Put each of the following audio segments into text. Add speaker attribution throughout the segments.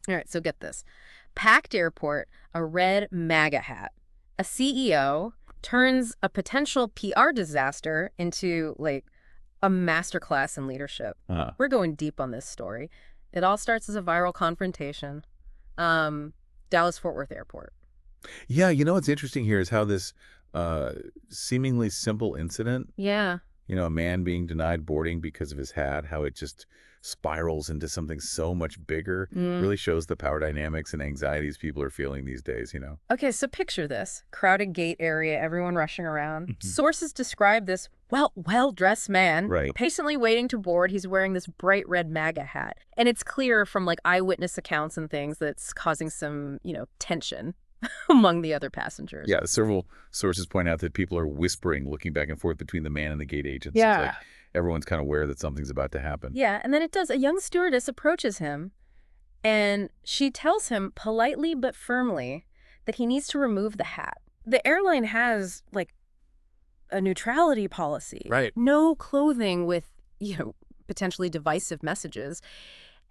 Speaker 1: All right, so get this. Packed airport, a red MAGA hat. A CEO turns a potential PR disaster into, like, a masterclass in leadership.
Speaker 2: Uh,
Speaker 1: We're going deep on this story. It all starts as a viral confrontation. Um, Dallas-Fort Worth Airport.
Speaker 2: yeah, what's interesting here is how this uh, seemingly simple incident,
Speaker 1: Yeah.
Speaker 2: a man being denied boarding because of his hat, how it just spirals into something so much bigger,
Speaker 1: Mm.
Speaker 2: really shows the power dynamics and anxieties people are feeling these days.
Speaker 1: Okay, so picture this. Crowded gate area, everyone rushing around.
Speaker 2: Mhm.
Speaker 1: Sources describe this well-dressed man
Speaker 2: Right.
Speaker 1: patiently waiting to board. He's wearing this bright red MAGA hat. And it's clear from like eyewitness accounts and things that's causing some, tension among the other passengers.
Speaker 2: Yeah, several sources point out that people are whispering, looking back and forth between the man and the gate agents. It's like
Speaker 1: Yeah.
Speaker 2: everyone's kind of aware that something's about to happen.
Speaker 1: Yeah, and then it does. A young stewardess approaches him and she tells him politely but firmly that he needs to remove the hat. The airline has like a neutrality policy.
Speaker 2: Right.
Speaker 1: No clothing with, potentially divisive messages.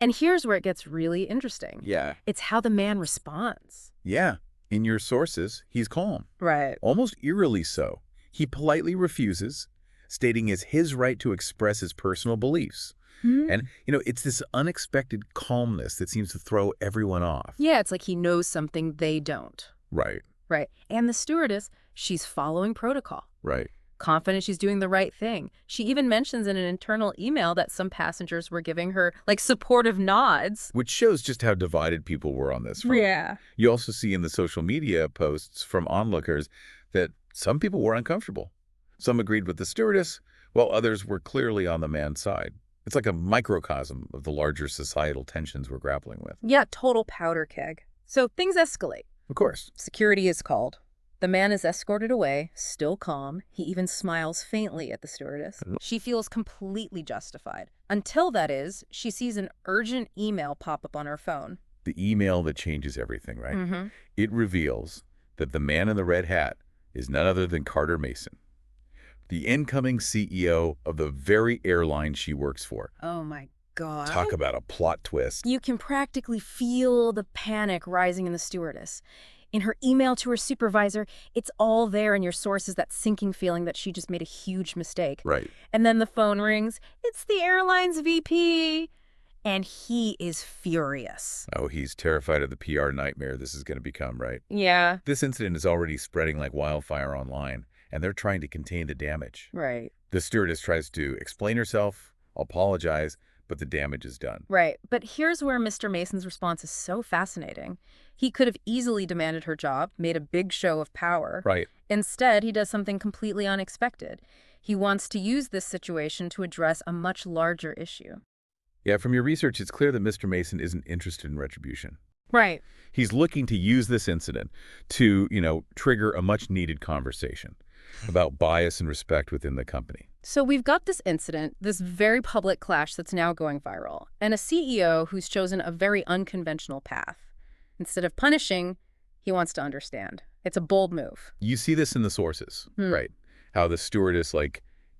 Speaker 1: And here's where it gets really interesting.
Speaker 2: Yeah.
Speaker 1: It's how the man responds.
Speaker 2: Yeah. In your sources, he's calm,
Speaker 1: Right.
Speaker 2: almost eerily so. He politely refuses, stating it's his right to express his personal beliefs.
Speaker 1: Hmm?
Speaker 2: And, it's this unexpected calmness that seems to throw everyone off.
Speaker 1: Yeah, it's like he knows something they don't.
Speaker 2: Right.
Speaker 1: Right. And the stewardess, she's following protocol.
Speaker 2: Right.
Speaker 1: Confident she's doing the right thing. She even mentions in an internal email that some passengers were giving her, like, supportive nods.
Speaker 2: Which shows just how divided people were on this front.
Speaker 1: Yeah.
Speaker 2: You also see in the social media posts from onlookers that some people were uncomfortable. Some agreed with the stewardess, while others were clearly on the man's side. It's like a microcosm of the larger societal tensions we're grappling with.
Speaker 1: Yeah, total powder keg. So things escalate.
Speaker 2: Of course.
Speaker 1: Security is called. The man is escorted away, still calm. He even smiles faintly at the stewardess. She feels completely justified. Until, that is, she sees an urgent email pop up on her phone.
Speaker 2: The email that changes everything, right?
Speaker 1: Mm-hmm.
Speaker 2: It reveals that the man in the red hat is none other than Carter Mason, the incoming CEO of the very airline she works for.
Speaker 1: Oh my God.
Speaker 2: Talk about a plot twist.
Speaker 1: You can practically feel the panic rising in the stewardess. In her email to her supervisor, it's all there in your sources, that sinking feeling that she just made a huge mistake.
Speaker 2: Right.
Speaker 1: And then the phone rings. It's the airline's VP. And he is furious.
Speaker 2: Oh, he's terrified of the PR nightmare this is going to become, right?
Speaker 1: Yeah.
Speaker 2: This incident is already spreading like wildfire online, and they're trying to contain the damage.
Speaker 1: Right.
Speaker 2: The stewardess tries to explain herself, apologize, but the damage is done.
Speaker 1: Right. But here's where Mr. Mason's response is so fascinating. He could have easily demanded her job, made a big show of power.
Speaker 2: Right.
Speaker 1: Instead, he does something completely unexpected. He wants to use this situation to address a much larger issue.
Speaker 2: Yeah, from your research, it's clear that Mr. Mason isn't interested in retribution.
Speaker 1: Right.
Speaker 2: He's looking to use this incident to, trigger a much-needed conversation about bias and respect within the company.
Speaker 1: So we've got this incident, this very public clash that's now going viral, and a CEO who's chosen a very unconventional path. Instead of punishing, he wants to understand. It's a bold move.
Speaker 2: You see this in the sources, right? How the stewardess,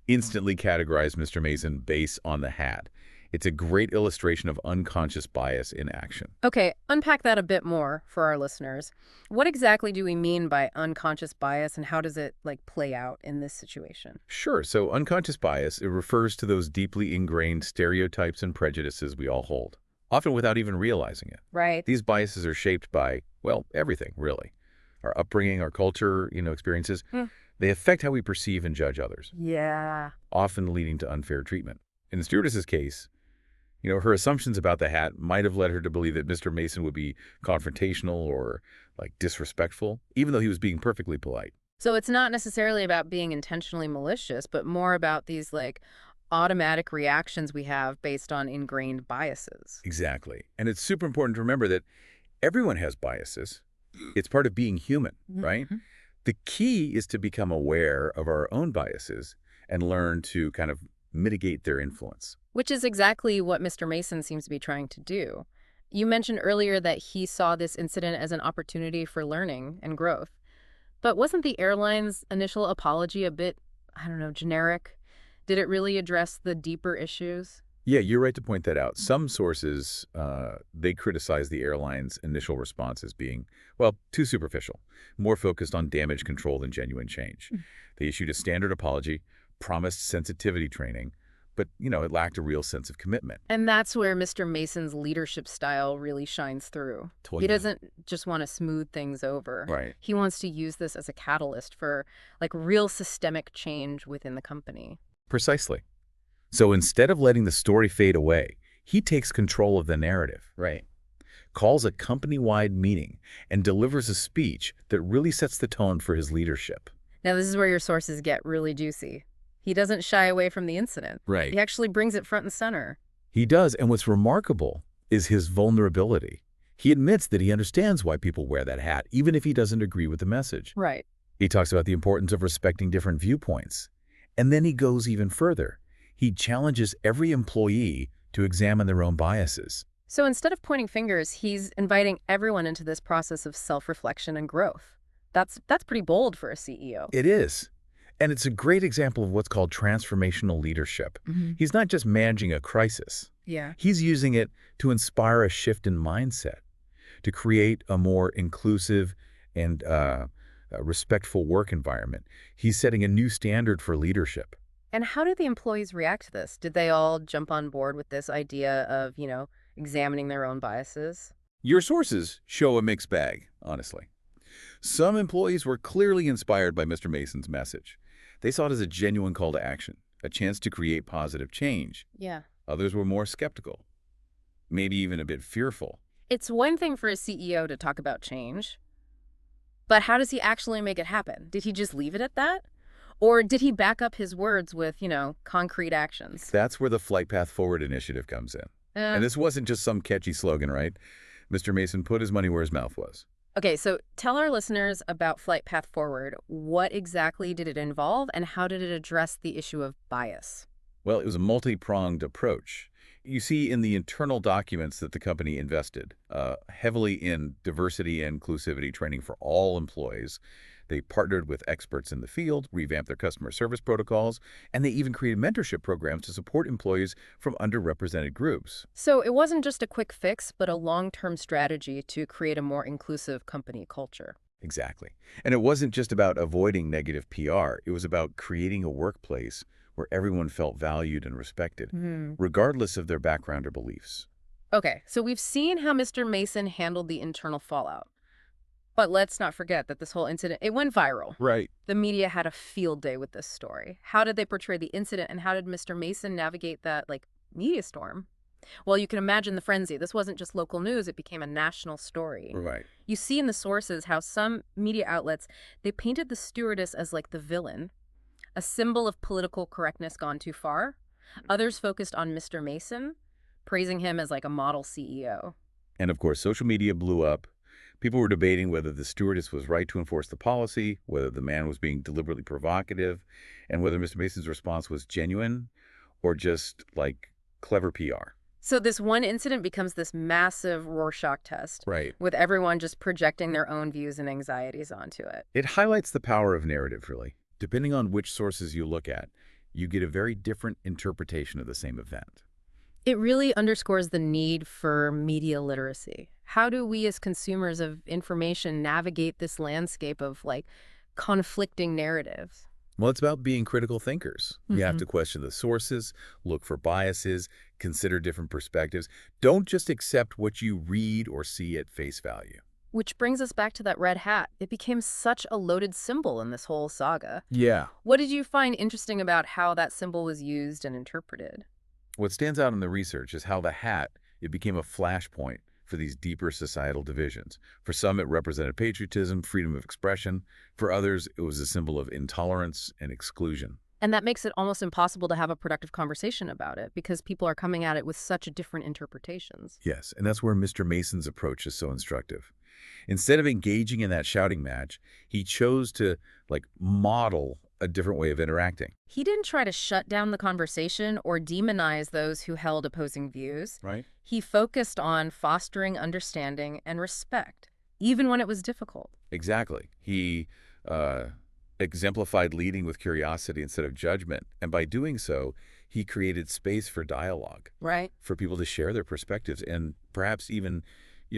Speaker 2: instantly categorized Mr. Mason based on the hat. It's a great illustration of unconscious bias in action.
Speaker 1: Okay, unpack that a bit more for our listeners. What exactly do we mean by unconscious bias, and how does it, play out in this situation?
Speaker 2: Sure. So unconscious bias, it refers to those deeply ingrained stereotypes and prejudices we all hold, often without even realizing it.
Speaker 1: Right.
Speaker 2: These biases are shaped by, everything, really. Our upbringing, our culture, experiences. They affect how we perceive and judge others,
Speaker 1: Yeah.
Speaker 2: often leading to unfair treatment. In the stewardess's case, her assumptions about the hat might have led her to believe that Mr. Mason would be confrontational or, disrespectful, even though he was being perfectly polite.
Speaker 1: So it's not necessarily about being intentionally malicious, but more about these, automatic reactions we have based on ingrained biases.
Speaker 2: Exactly. And it's super important to remember that everyone has biases. It's part of being human, right? The key is to become aware of our own biases and learn to kind of mitigate their influence.
Speaker 1: Which is exactly what Mr. Mason seems to be trying to do. You mentioned earlier that he saw this incident as an opportunity for learning and growth. But wasn't the airline's initial apology a bit, generic? Did it really address the deeper issues?
Speaker 2: Yeah, you're right to point that out. Some sources, they criticize the airline's initial response as being, well, too superficial, more focused on damage control than genuine change.
Speaker 1: Mm.
Speaker 2: They issued a standard apology, promised sensitivity training, but, it lacked a real sense of commitment.
Speaker 1: And that's where Mr. Mason's leadership style really shines through. He
Speaker 2: Yeah.
Speaker 1: doesn't just want to smooth things over.
Speaker 2: Right.
Speaker 1: He wants to use this as a catalyst for like real systemic change within the company.
Speaker 2: Precisely. So instead of letting the story fade away, he takes control of the narrative.
Speaker 1: Right.
Speaker 2: Calls a company-wide meeting, and delivers a speech that really sets the tone for his leadership.
Speaker 1: Now, this is where your sources get really juicy. He doesn't shy away from the incident.
Speaker 2: Right.
Speaker 1: He actually brings it front and center.
Speaker 2: He does, and what's remarkable is his vulnerability. He admits that he understands why people wear that hat, even if he doesn't agree with the message.
Speaker 1: Right.
Speaker 2: He talks about the importance of respecting different viewpoints. And then he goes even further. He challenges every employee to examine their own biases.
Speaker 1: So instead of pointing fingers, he's inviting everyone into this process of self-reflection and growth. That's pretty bold for a CEO.
Speaker 2: It is. And it's a great example of what's called transformational leadership.
Speaker 1: Mhm.
Speaker 2: He's not just managing a crisis.
Speaker 1: Yeah.
Speaker 2: He's using it to inspire a shift in mindset, to create a more inclusive and respectful work environment. He's setting a new standard for leadership.
Speaker 1: And how did the employees react to this? Did they all jump on board with this idea of, examining their own biases?
Speaker 2: Your sources show a mixed bag, honestly. Some employees were clearly inspired by Mr. Mason's message. They saw it as a genuine call to action, a chance to create positive change.
Speaker 1: Yeah.
Speaker 2: Others were more skeptical, maybe even a bit fearful.
Speaker 1: It's one thing for a CEO to talk about change, but how does he actually make it happen? Did he just leave it at that? Or did he back up his words with, concrete actions?
Speaker 2: That's where the Flight Path Forward initiative comes in. And this wasn't just some catchy slogan, right? Mr. Mason put his money where his mouth was.
Speaker 1: Okay, so tell our listeners about Flight Path Forward. What exactly did it involve, and how did it address the issue of bias?
Speaker 2: Well, it was a multi-pronged approach. You see in the internal documents that the company invested heavily in diversity and inclusivity training for all employees. They partnered with experts in the field, revamped their customer service protocols, and they even created mentorship programs to support employees from underrepresented groups.
Speaker 1: So it wasn't just a quick fix, but a long-term strategy to create a more inclusive company culture.
Speaker 2: Exactly. And it wasn't just about avoiding negative PR. It was about creating a workplace where everyone felt valued and respected, regardless of their background or beliefs.
Speaker 1: Okay, so we've seen how Mr. Mason handled the internal fallout. But let's not forget that this whole incident, it went viral.
Speaker 2: Right.
Speaker 1: The media had a field day with this story. How did they portray the incident, and how did Mr. Mason navigate that, media storm? Well, you can imagine the frenzy. This wasn't just local news. It became a national story.
Speaker 2: Right.
Speaker 1: You see in the sources how some media outlets, they painted the stewardess as the villain, a symbol of political correctness gone too far. Others focused on Mr. Mason, praising him as a model CEO.
Speaker 2: And of course, social media blew up. People were debating whether the stewardess was right to enforce the policy, whether the man was being deliberately provocative, and whether Mr. Mason's response was genuine or just clever PR.
Speaker 1: So this one incident becomes this massive Rorschach test,
Speaker 2: Right.
Speaker 1: with everyone just projecting their own views and anxieties onto it.
Speaker 2: It highlights the power of narrative, really. Depending on which sources you look at, you get a very different interpretation of the same event.
Speaker 1: It really underscores the need for media literacy. How do we as consumers of information navigate this landscape of conflicting narratives?
Speaker 2: Well, it's about being critical thinkers. You have to question the sources, look for biases, consider different perspectives. Don't just accept what you read or see at face value.
Speaker 1: Which brings us back to that red hat. It became such a loaded symbol in this whole saga.
Speaker 2: Yeah.
Speaker 1: What did you find interesting about how that symbol was used and interpreted?
Speaker 2: What stands out in the research is how the hat, it became a flashpoint for these deeper societal divisions. For some, it represented patriotism, freedom of expression. For others, it was a symbol of intolerance and exclusion.
Speaker 1: And that makes it almost impossible to have a productive conversation about it because people are coming at it with such different interpretations.
Speaker 2: Yes, and that's where Mr. Mason's approach is so instructive. Instead of engaging in that shouting match, he chose to model a different way of interacting.
Speaker 1: He didn't try to shut down the conversation or demonize those who held opposing views.
Speaker 2: Right.
Speaker 1: He focused on fostering understanding and respect, even when it was difficult.
Speaker 2: Exactly. He exemplified leading with curiosity instead of judgment, and by doing so, He created space for dialogue,
Speaker 1: Right.
Speaker 2: for people to share their perspectives and perhaps even,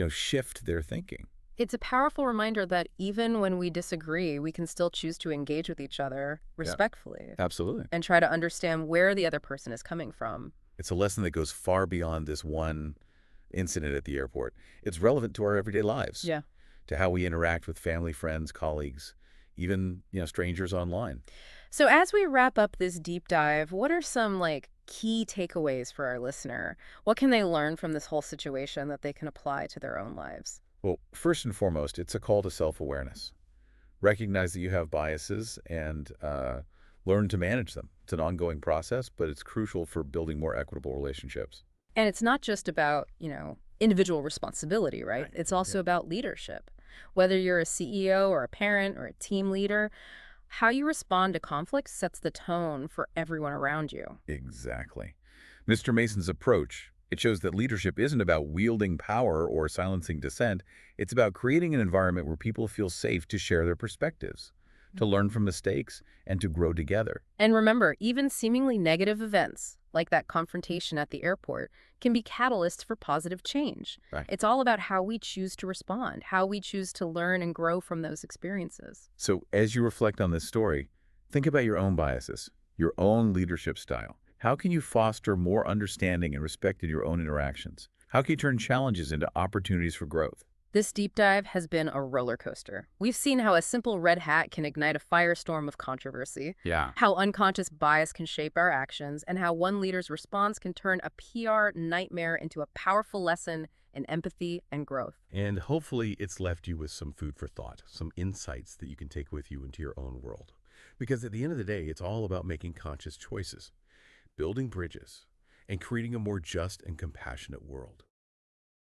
Speaker 2: shift their thinking.
Speaker 1: It's a powerful reminder that even when we disagree, we can still choose to engage with each other
Speaker 2: Yeah,
Speaker 1: respectfully
Speaker 2: absolutely.
Speaker 1: and try to understand where the other person is coming from.
Speaker 2: It's a lesson that goes far beyond this one incident at the airport. It's relevant to our everyday lives,
Speaker 1: Yeah.
Speaker 2: to how we interact with family, friends, colleagues, even, strangers online.
Speaker 1: So as we wrap up this deep dive, what are some key takeaways for our listener? What can they learn from this whole situation that they can apply to their own lives?
Speaker 2: Well, first and foremost, it's a call to self-awareness. Recognize that you have biases and learn to manage them. It's an ongoing process, but it's crucial for building more equitable relationships.
Speaker 1: And it's not just about, individual responsibility, right?
Speaker 2: Right.
Speaker 1: It's also
Speaker 2: Yeah.
Speaker 1: about leadership. Whether you're a CEO or a parent or a team leader, how you respond to conflict sets the tone for everyone around you.
Speaker 2: Exactly. Mr. Mason's approach, it shows that leadership isn't about wielding power or silencing dissent. It's about creating an environment where people feel safe to share their perspectives, to learn from mistakes, and to grow together.
Speaker 1: And remember, even seemingly negative events, like that confrontation at the airport, can be catalysts for positive change.
Speaker 2: Right.
Speaker 1: It's all about how we choose to respond, how we choose to learn and grow from those experiences.
Speaker 2: So as you reflect on this story, think about your own biases, your own leadership style. How can you foster more understanding and respect in your own interactions? How can you turn challenges into opportunities for growth?
Speaker 1: This deep dive has been a roller coaster. We've seen how a simple red hat can ignite a firestorm of controversy,
Speaker 2: Yeah.
Speaker 1: how unconscious bias can shape our actions, and how one leader's response can turn a PR nightmare into a powerful lesson in empathy and growth.
Speaker 3: And hopefully it's left you with some food for thought, some insights that you can take with you into your own world. Because at the end of the day, it's all about making conscious choices, building bridges, and creating a more just and compassionate world.